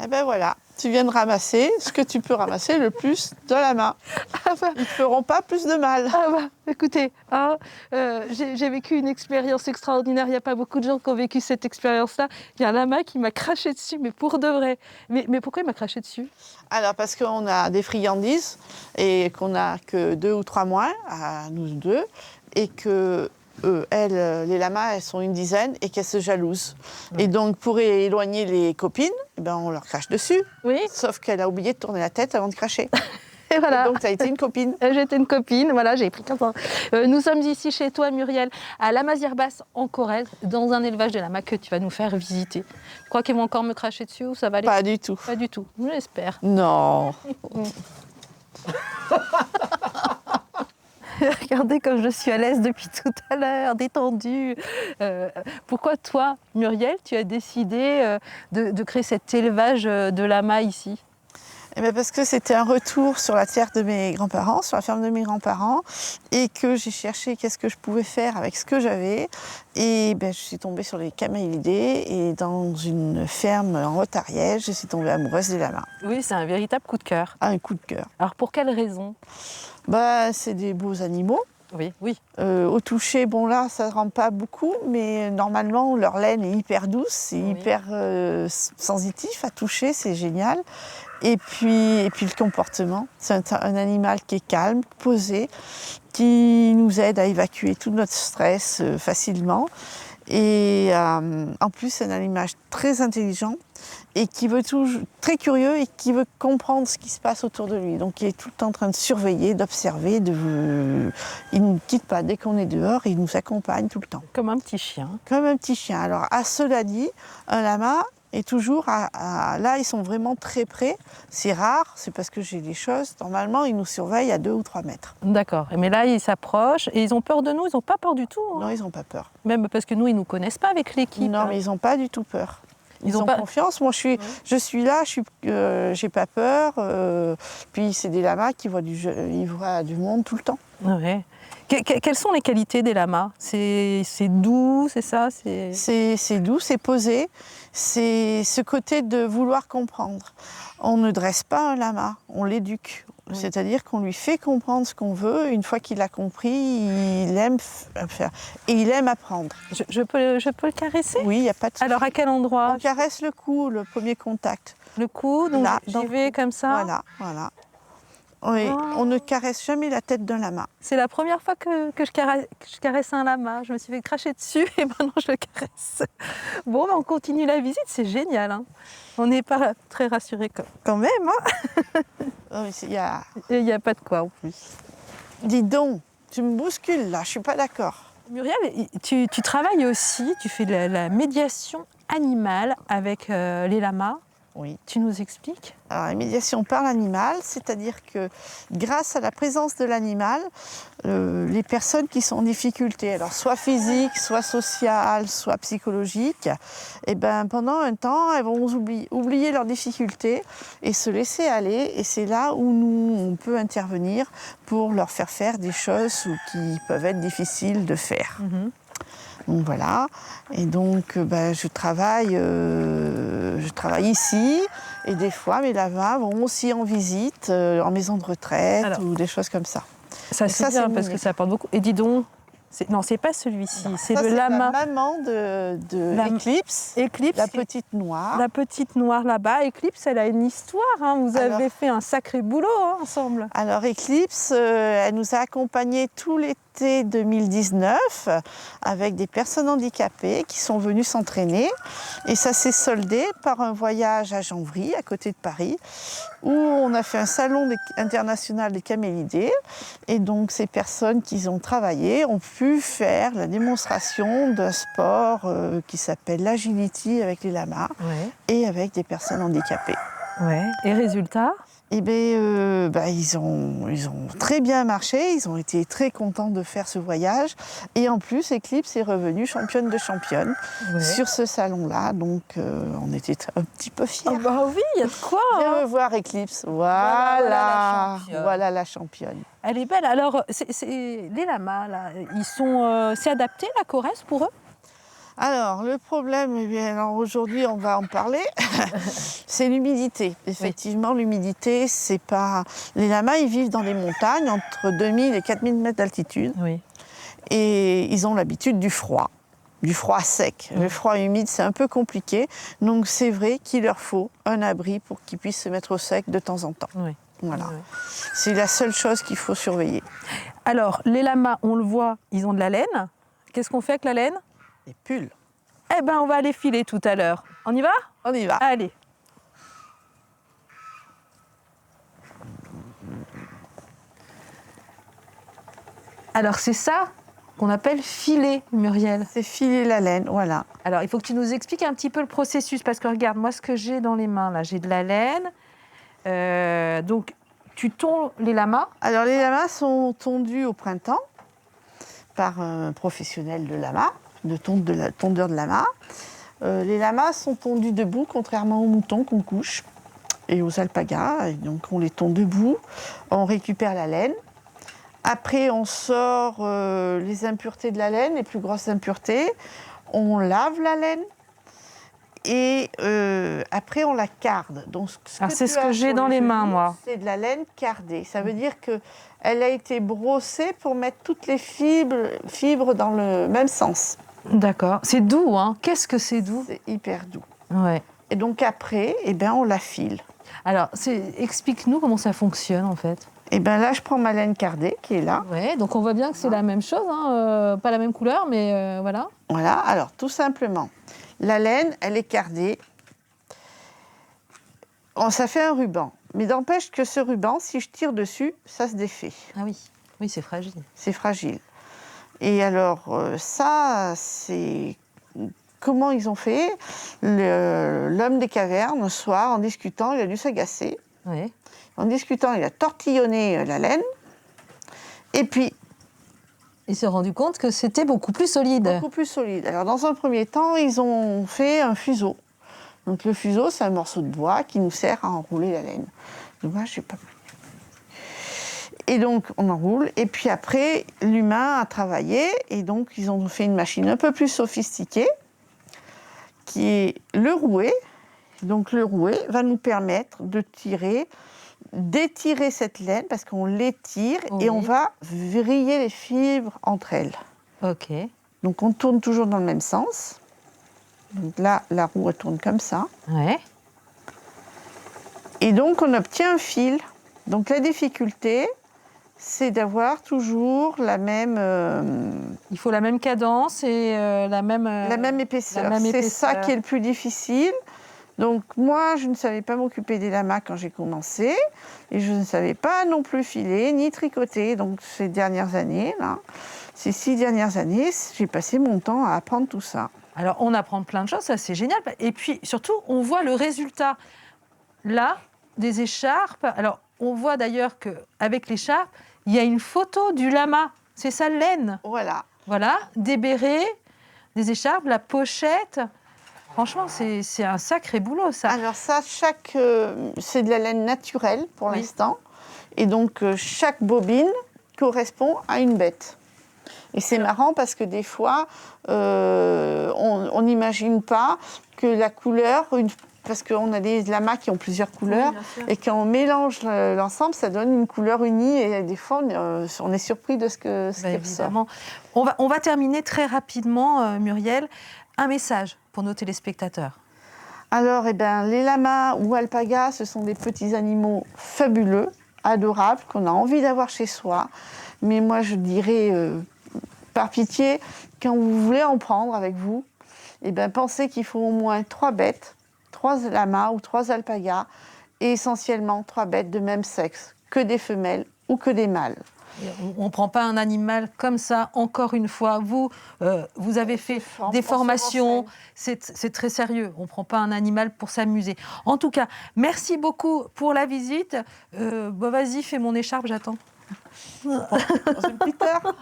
Eh ben voilà, tu viens de ramasser ce que tu peux ramasser le plus de la main. Ah bah, Ils ne te feront pas plus de mal. ah bah, écoutez, hein, j'ai vécu une expérience extraordinaire. Il n'y a pas beaucoup de gens qui ont vécu cette expérience-là. Il y a un lama qui m'a craché dessus, mais pour de vrai. Mais pourquoi il m'a craché dessus? Alors parce qu'on a des friandises et qu'on n'a que 2 ou 3 mois, à nous deux, et que les lamas, elles sont une dizaine et qu'elles se jalousent. Ouais. Et donc pour éloigner les copines, eh ben, on leur crache dessus. Oui, Sauf qu'elle a oublié de tourner la tête avant de cracher. et voilà. Et donc ça a été une copine. J'étais une copine, voilà, j'ai pris 15 ans. Nous sommes ici chez toi, Muriel, à Lamazierbas, en Corrèze, dans un élevage de lamas que tu vas nous faire visiter. Tu crois qu'ils vont encore me cracher dessus ou ça va aller? Pas du tout. Pas du tout, j'espère. Non. Regardez comme je suis à l'aise depuis tout à l'heure, détendue. Pourquoi toi, Muriel, tu as décidé de créer cet élevage de lamas ici? Eh bien parce que c'était un retour sur la terre de mes grands-parents, sur la ferme de mes grands-parents, et que j'ai cherché qu'est-ce que je pouvais faire avec ce que j'avais. Et ben, je suis tombée sur les camélidés, et dans une ferme en Haute-Ariège, je suis tombée amoureuse des lamas. Oui, c'est un véritable coup de cœur. Un coup de cœur. Alors pour quelle raison? Bah, c'est des beaux animaux. Oui, oui. Au toucher, bon là, ça ne rend pas beaucoup, mais normalement, leur laine est hyper douce, c'est Oui. hyper sensitif à toucher, c'est génial. Et puis le comportement, c'est un animal qui est calme, posé, qui nous aide à évacuer tout notre stress facilement. Et en plus, c'est un animal très intelligent et qui veut très curieux et qui veut comprendre ce qui se passe autour de lui. Donc il est tout le temps en train de surveiller, d'observer. Il ne nous quitte pas. Dès qu'on est dehors, il nous accompagne tout le temps. Comme un petit chien. Comme un petit chien. Alors à cela dit, un lama est toujours là, ils sont vraiment très près. C'est rare, c'est parce que j'ai des choses. Normalement, ils nous surveillent à 2 ou 3 mètres. D'accord. Mais là, ils s'approchent et ils ont peur de nous. Ils n'ont pas peur du tout. Hein. Non, ils n'ont pas peur. Même parce que nous, ils ne nous connaissent pas avec l'équipe. Non, mais ils n'ont pas du tout peur. Ils ont pas... confiance. Moi, je suis là, j'ai pas peur. Puis c'est des lamas qui voient ils voient du monde tout le temps. Ouais. Quelles sont les qualités des lamas? C'est doux, c'est ça? C'est doux, c'est posé. C'est ce côté de vouloir comprendre. On ne dresse pas un lama, on l'éduque. Oui. C'est-à-dire qu'on lui fait comprendre ce qu'on veut. Une fois qu'il a compris, il aime faire. Et il aime apprendre. Je peux le caresser? Oui, il n'y a pas de souci. Alors à quel endroit? On caresse le cou, le premier contact. Le cou, donc j'y vais comme ça? Voilà, voilà. Oui, on ne caresse jamais la tête d'un lama. C'est la première fois que je caresse un lama. Je me suis fait cracher dessus et maintenant je le caresse. Bon, on continue la visite, c'est génial. Hein. On n'est pas très rassurés quand même. Hein. Il n'y a pas de quoi en plus. Dis donc, tu me bouscules là, je ne suis pas d'accord. Muriel, tu travailles aussi, tu fais de la médiation animale avec les lamas. Oui. Tu nous expliques? Alors, la médiation par l'animal, c'est-à-dire que grâce à la présence de l'animal, les personnes qui sont en difficulté, alors soit physique, soit sociale, soit psychologique, et ben, pendant un temps, elles vont oublier leurs difficultés et se laisser aller. Et c'est là où nous, on peut intervenir pour leur faire faire des choses qui peuvent être difficiles de faire. Mm-hmm. Donc voilà, et donc je travaille ici, et des fois mes lamas vont aussi en visite, en maison de retraite ou des choses comme ça. Ça c'est bien parce que ça apporte beaucoup. Et dis donc, non, c'est pas celui-ci, c'est le lama. La maman de Eclipse, la petite noire. La petite noire là-bas. Eclipse, elle a une histoire, hein. Vous avez fait un sacré boulot hein, ensemble. Alors Eclipse, elle nous a accompagnés tout l'été 2019 avec des personnes handicapées qui sont venues s'entraîner. Et ça s'est soldé par un voyage à Janvry, à côté de Paris, où on a fait un salon international des camélidés. Et donc ces personnes qui ont travaillé ont pu faire la démonstration d'un sport qui s'appelle l'agility avec les lamas et avec des personnes handicapées. Ouais. Et résultat? Eh bien, ils ont très bien marché, ils ont été très contents de faire ce voyage. Et en plus, Eclipse est revenue championne de championne sur ce salon-là. Donc, on était un petit peu fiers. Oh bah oui, il y a de quoi. Viens me voir, Eclipse. Voilà la championne. Elle est belle. Alors, les lamas, là, c'est adapté la Corrèze pour eux? Alors, le problème, eh bien, alors aujourd'hui, on va en parler, c'est l'humidité. Effectivement, l'humidité, c'est pas... Les lamas, ils vivent dans les montagnes, entre 2000 et 4000 mètres d'altitude. Oui. Et ils ont l'habitude du froid sec. Le froid humide, c'est un peu compliqué. Donc, c'est vrai qu'il leur faut un abri pour qu'ils puissent se mettre au sec de temps en temps. Oui. Voilà. Oui. C'est la seule chose qu'il faut surveiller. Alors, les lamas, on le voit, ils ont de la laine. Qu'est-ce qu'on fait avec la laine? Les pulls. Eh ben, on va les filer tout à l'heure. On y va? On y va. Allez. Alors, c'est ça qu'on appelle filer, Muriel. C'est filer la laine, voilà. Alors, il faut que tu nous expliques un petit peu le processus, parce que regarde, moi, ce que j'ai dans les mains, là, j'ai de la laine. Donc, tu tonds les lamas. Alors, les lamas sont tondus au printemps par un professionnel de lama, tondeur de lama. Les lamas sont tondus debout, contrairement aux moutons qu'on couche et aux alpagas. Et donc, on les tond debout, on récupère la laine. Après, on sort les impuretés de la laine, les plus grosses impuretés. On lave la laine et après, on la carde. Donc, C'est ce que j'ai dans les mains, moi. C'est de la laine cardée. Ça veut dire qu'elle a été brossée pour mettre toutes les fibres dans le même sens. D'accord. C'est doux, hein? Qu'est-ce que c'est doux? C'est hyper doux. Ouais. Et donc après, eh ben, on la file. Alors, explique-nous comment ça fonctionne, en fait. Et bien là, je prends ma laine cardée qui est là. Ouais, donc on voit bien que c'est la même chose, hein, pas la même couleur, mais voilà. Voilà, alors tout simplement, la laine, elle est cardée. Ça fait un ruban. Mais n'empêche que ce ruban, si je tire dessus, ça se défait. Ah oui, oui, c'est fragile. C'est fragile. Et alors ça, c'est... Comment ils ont fait? L'homme des cavernes, le soir, en discutant, il a dû s'agacer. Ouais. En discutant, il a tortillonné la laine. Et puis, il s'est rendu compte que c'était beaucoup plus solide. beaucoup plus solide. Alors, dans un premier temps, ils ont fait un fuseau. Donc, le fuseau, c'est un morceau de bois qui nous sert à enrouler la laine. Dommage, je sais pas. Et donc, on enroule. Et puis après, l'humain a travaillé. Et donc, ils ont fait une machine un peu plus sophistiquée, qui est le rouet. Donc, le rouet va nous permettre d'étirer cette laine, parce qu'on l'étire, oui. Et on va vriller les fibres entre elles. Ok. Donc, on tourne toujours dans le même sens. Donc là, la roue tourne comme ça. Ouais. Et donc, on obtient un fil. Donc, la difficulté, c'est d'avoir toujours la même... Il faut la même cadence et la même épaisseur. la même C'est ça épaisseur. qui est le plus difficile. Donc, moi, je ne savais pas m'occuper des lamas quand j'ai commencé. Et je ne savais pas non plus filer, ni tricoter. Donc, ces dernières années, là, ces 6 dernières années, j'ai passé mon temps à apprendre tout ça. Alors, on apprend plein de choses, ça c'est génial. Et puis, surtout, on voit le résultat, là, des écharpes. Alors, on voit d'ailleurs qu'avec l'écharpe, il y a une photo du lama. C'est sa laine. Voilà. Voilà, des bérets, des écharpes, la pochette. Franchement, c'est un sacré boulot, ça. Alors ça, c'est de la laine naturelle pour Oui. l'instant. Et donc, chaque bobine correspond à une bête. Et c'est marrant parce que des fois, on n'imagine pas que la couleur, parce qu'on a des lamas qui ont plusieurs couleurs, Oui, bien sûr. et quand on mélange l'ensemble, ça donne une couleur unie. Et des fois, on est surpris de ce qui ressort. Évidemment. On va terminer très rapidement, Muriel. Un message pour nos téléspectateurs. Alors, les lamas ou alpagas, ce sont des petits animaux fabuleux, adorables, qu'on a envie d'avoir chez soi. Mais moi, je dirais, par pitié, quand vous voulez en prendre avec vous, pensez qu'il faut au moins 3 bêtes, 3 lamas ou 3 alpagas, et essentiellement 3 bêtes de même sexe, que des femelles ou que des mâles. On ne prend pas un animal comme ça, encore une fois. Vous avez fait des formations, c'est très sérieux. On ne prend pas un animal pour s'amuser. En tout cas, merci beaucoup pour la visite. Vas-y, fais mon écharpe, j'attends. Dans une petite heure.